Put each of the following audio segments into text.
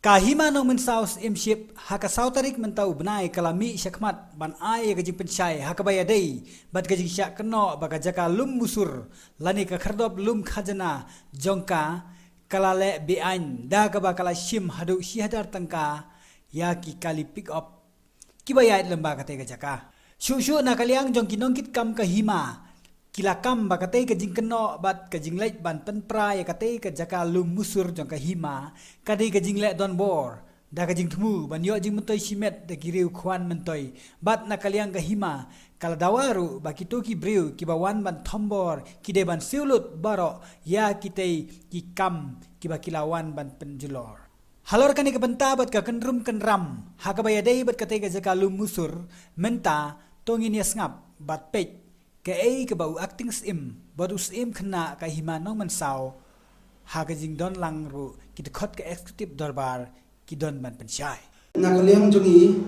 Kahima no mensaus imship haka sautarik mentau benai kalami syakmat ban ai gajing pensyai haka bayadai bat gajing syak keno baka jaka lum musur lani ka khardop lum khajana jongka kalale beain da ka bakala shim hadu syihadar tangka ya ki kali pick up kibayat lemba kate ka jaka shu na kaliang jong kinongkit kam kahima kilakam bakatei kajing keno bat kajing lek ban penpra ya katei ka jaka lum musur jong kahima kadei kajing lek don bor da kajing temu ban yo jing mentoi simet de kiriu khwan mentoi bat na kaliang kahima kala dawaru bakitoki breu kibawan ban thombor kide ban siulut baro ya kitei ki kam kibakilawan ban penjulor halor kani ka benta bat ka kenrum kenram hakabayadei bat katei ka jaka lum musur menta tongin ya ngap bat pej ke ai ke bau acting sim baru sim kena ka himanong mensau ha ke jing don lang ru kita khot ke executive darbar ki don ban pensyai na kaliang jongi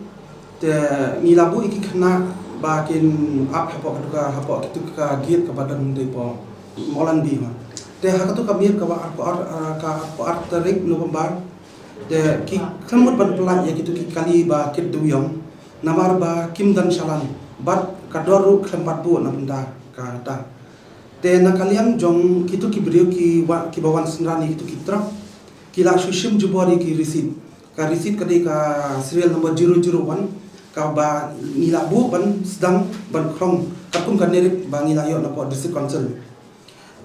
te milabu iki kena bakin ap hapok ka hapok kitu ka giat ka badan de po molan bi ma te ha tu ka mir ka ar tarik November de ki khamut ban pelan ya kitu ki kali ba kit duyong namar ba kim dan shalan bat kadoru klempat bu na benda kata te na kalian jong kitu ki brio ki bawan senrani kitu ki trap kila sushim jubori ki receipt ka receipt kade ka serial number 001 ka ba nila bu ban sedang ban krong kapum kan nerip ba nila yo na po district council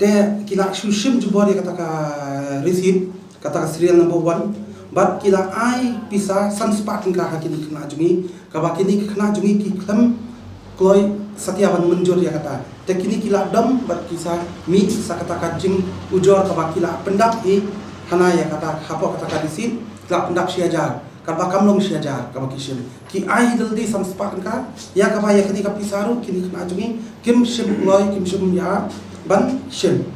te kila sushim jubori kata ka receipt kata ka serial number 1 bat kila ai pisa sanspat ka hakini kena jungi ka ba kini kena jungi ki klem kloi satiawan menjur ya kata tekini kila dam bat kisah mi sakata kajing ujor ka kila pendak i hana ya kata hapo kata kadisin kila pendak siajar ka ba kamlong siajar ka kishin ki ai daldi samspak ka ya ka ba ya kini ka pisaru kini kena jungi kim shim loi kim shim ya ban shin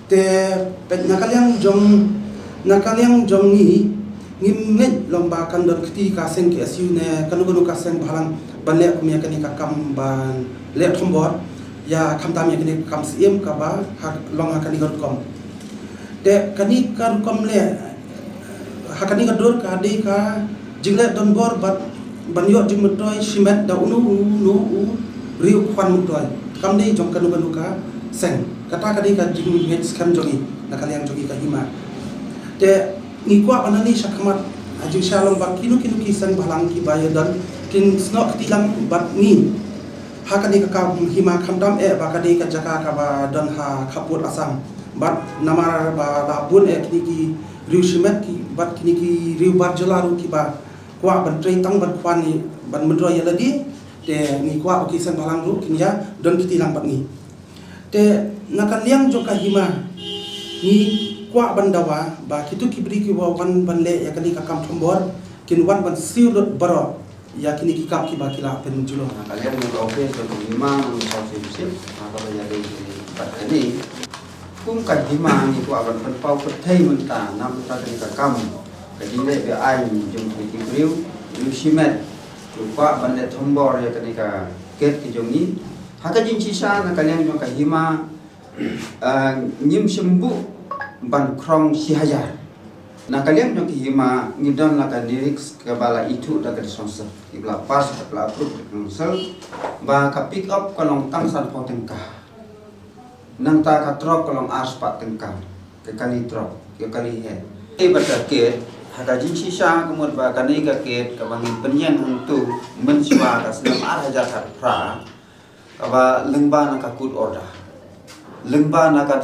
te nakaliang jong ni ngimnget lomba kan don kti ka seng ki asu ne kanu ka seng balang ban le kumya kani ka kam ban le thombor ya kham tam ya kani kam sim ka ba long kani gor kom de kani kan kom le kani ka dor ka de ka jingle don bor bat ban yo jing mutoi simet da unu riu khwan mutoi kam de jong kanu ka seng kata kani ka jing met skam jogi na kalian jogi ka hima de ngikwa anani syakmat aju shalom bak kinu kisang balang ki bayadan kin snok tilang bat ni hakani ka hima khamdam bakadi ka jaka ka ba don ha khapur asam bat namar ba bun kini ki riu shimet ki bat kini ki riu bar jalaru ki ba kwa ban trei tang ban khwani ban mendro ya ladi te ngikwa kisang balang ru kinya don kitilang bat ni te nakaliang joka hima ni kwa bandawa ba kitu kibri ki wan ban le ya kali ka kam thombor kin wan ban siulut baro ya kini ki kam ki ba kila pen julo kalian mau oke to lima mau sip apa ya dei bat ni kum ka hima ni ko aban pen pau ke thai mun ta nam ta ka kam ka ji le be ai jung ki briu yu simet tu kwa ban le thombor ya kani ka ket ki jung ni ha ka jin chi sa na kalian jong ka hima nyim sembu ban krong si hajar na kalian jong ki hima ngidon la ka lyrics ka bala itu da ka sponsor ki bla pas ka bla approve sponsor ba ka pick up ka long tang san po tengka nang ta ka drop ka long ars pat tengka ke kali drop ke kali head e bata ke ha ka jin sisa kemud ba ka ni ka ke ka bang penyen untuk menswa ka senam ar hajar ka pra ka ba lengba na ka kut order lemba nak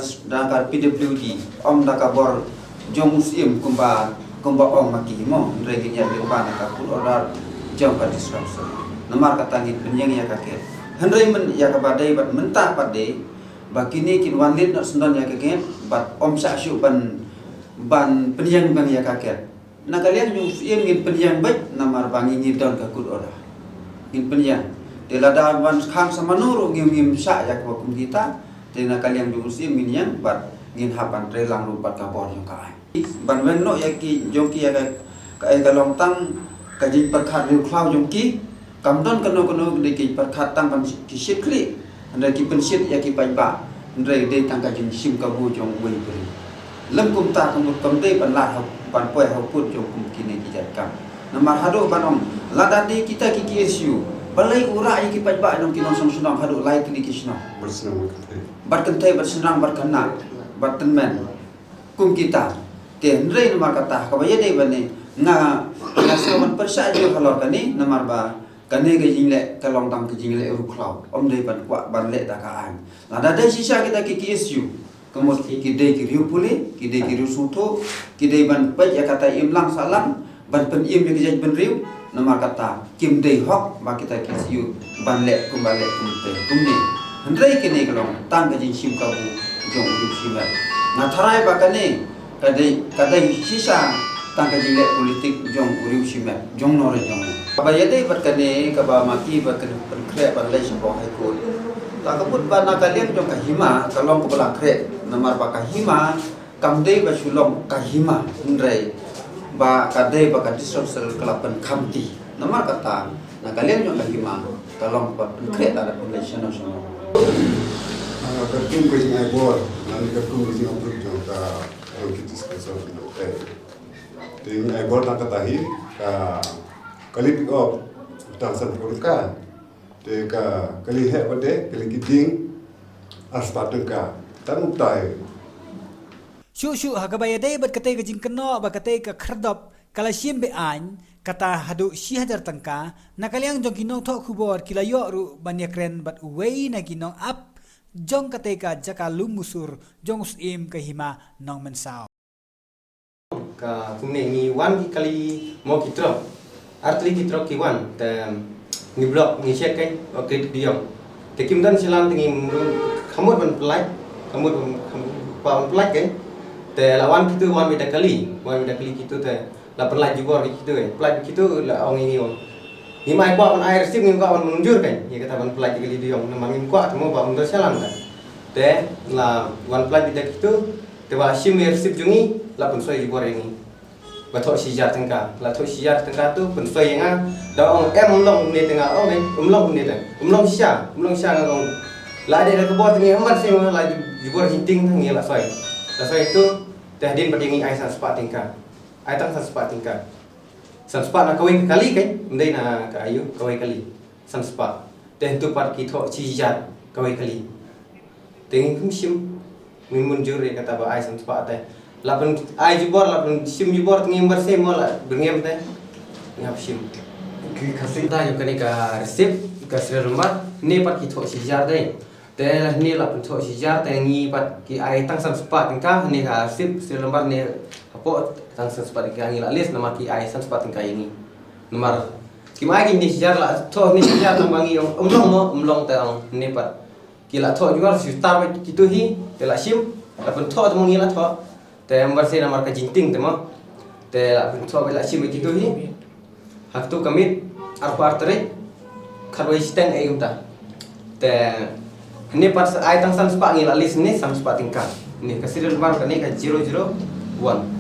PWD om nak bor jom musim kumba ong maki mo reginya lemba nak pun order jom ka disruption namar kata ngit penyeng ya kake hendrai men ya ka badai bat mentah pade bakini kin wan lit nak sendon ya kake bat om sa syu ban penyeng bang ya kake nak kalian musim ngit penyeng baik namar bangi ngidon ka kut order ngit penyeng delada ban khang samanuru ngim sa ya ka kita tena kalian musim minyan bat ngin hapan trelang lupat kapor yung kaay ban wen no yaki jongki ya ka long tang ka jing perkhat riu klau jongki kamdon kano de ki perkhat tang ban ki shikli anda ki pensit yaki pai ba ndre de tang ka jing sim ka bu jong wen pri lengkum ta kemut kemde ban la ban poi ha put jong kum kini ki jakam namar hado banom ladadi kita ki isu balai ura ki pajba dong kinong song sunong hado lai kini kisno bersenang berkentai bersenang berkenak bertenmen kum kita ten rei namar kata kabaya dei bane nga sawan persa jo halor kani namar ba kane ke jingle kalong tang ke jingle ru klau om dei ban kwa ban le ta ka an ladadi sisa kita ki isu kemut kidai kiriu puli kidai kiriu suto kidai ban paj kata imlang salam ban pen im yang jadi ban riu nama kata kim dei hok ba kita kisiu ban le kumbale kumte kumni hendrai kini kalong tang ke jin sim ka bu jong riu sima na tharai ba kane kadai sisa tang ke jile politik jong riu sima jong nore jong ba yadai bat kane ka ba mati ba kene kre ban le sabo hai ko tak kebut bana kalian jong kahima kalong ke belang kre namar ba kahima kamde ba sulong kahima ndrai ba kadai ba kadisol sel kelapan kamti namar kata na kalian jong kahima kalong ba kre ada population nasional kerjum ke sini bor nanti kerjum ke sini untuk jangka yang kita sekasar ini bor nak ketahi kali pick up tang san ka te ka kali he bade kali kiting aspatun ka tan tai Syuk hakabaya dei bat katay ka jing keno ba katay ka khardop kala sim be an kata hadu 6000 tangka na kalyang jong kinong thok khubor kilayo ru banyakren bat uwei na kinong up jong katay ka jaka lumusur jong usim ka hima nong mensao ka kumne ni wan ki kali mo kitro artli kitro ki wan te ni blok ni check kai okey diom te kim dan silam tingi khamut ban plai khamut ban plai kai te lawan kitu wan beda kali kitu te la plai jubor kitu kai plai kitu la ong ini on ni mai kwa ban air sip ni kwa ban munjur kai ye kata ban plai kali diom namang ni kwa temo ba mundur silam kan te la wan plai beda kitu te wa sim air sip jungi la pun soi jubor ini và thổi xì giặt từng cả là thổi xì giặt từng cả tu phần xoay nga đó ông em long này từng cả ông này long này từng long xa ông lại đây là cái bot này ông bắt xem lại vừa hình tinh thằng nghĩa là xoay tu để đến bật đi ai sản spa từng cả ai tăng sản spa từng cả sản spa là câu kali cái đây là cái ayu câu kali sản spa để tu bắt kỹ thổi xì giặt câu kali tiếng không sim mình muốn chơi kata ba ai sản spa đây lapan ai jubor lapan sim jubor tengim bersih mola berngem teh ngap sim ki khasi ta yo kani ka receipt ka serial number ni pat ki tho si jar dai te ni lapan tho si jar te ngi pat ki ai tang san spa tingka ni ka receipt serial number ni apo tang san spa tingka ngi la list nama ki ai san spa tingka ini nomor ki mai ki ni si jar la tho ni si jar nang bangi umlong te ang ni pat ki la tho juga si tar ki tu hi te la sim lapan tho te ngi la tho te bersih nama ka jinting te mo te la bentuk bela sim begitu hi hak tu kami arpa artere kharwai steng ai umta te ni pas ai tang san spa ngi la list ni san spa tingkat ni ka serial number ka ni ka 001